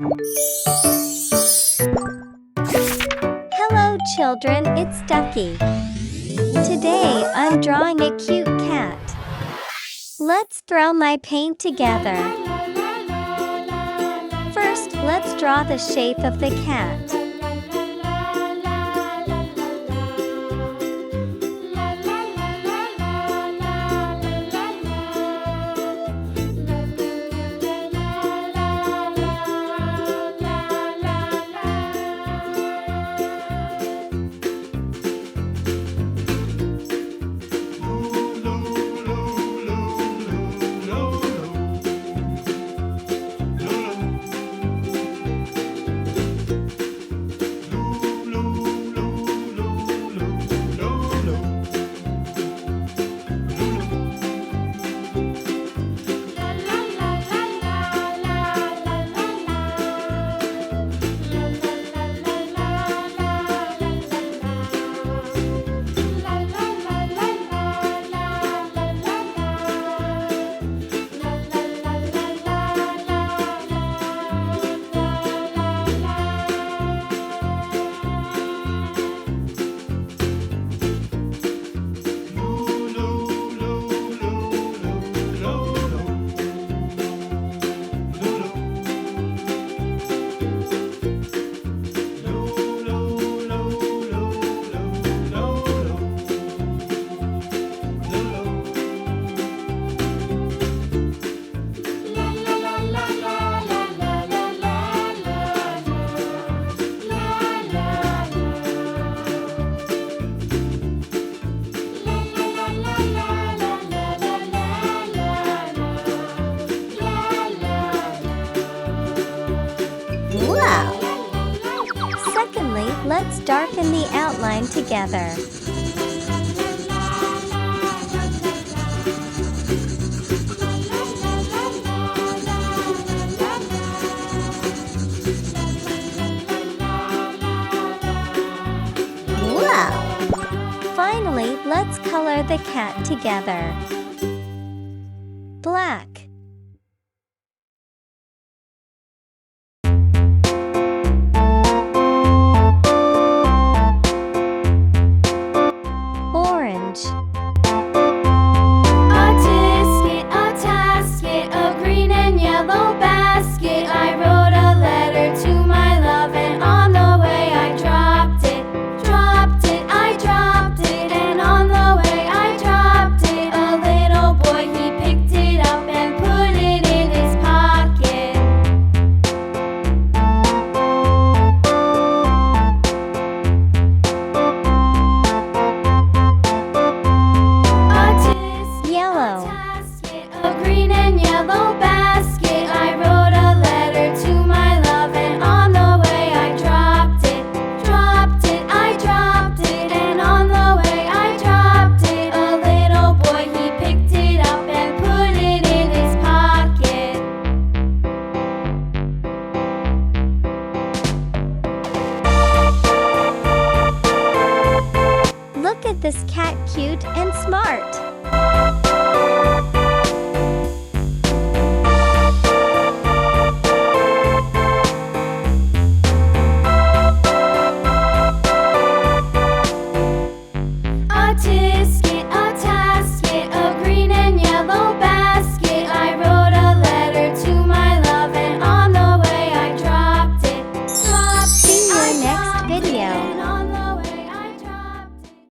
Hello children, it's Ducky. Today I'm drawing a cute cat. Let's throw my paint together. First, let's draw the shape of the cat. Wow! Secondly, let's darken the outline together. Wow! Finally, let's color the cat together. Black. Orange. A tasket, a green and yellow basket. I wrote a letter to my love, and on the way I dropped it, I dropped it, and on the way I dropped it. A little boy, he picked it up and put it in his pocket. Yellow. A green and yellow basket. I wrote a letter to my love, and on the way I dropped it, I dropped it, and on the way I dropped it. A little boy, he picked it up and put it in his pocket. Look at this cat, cute and smart.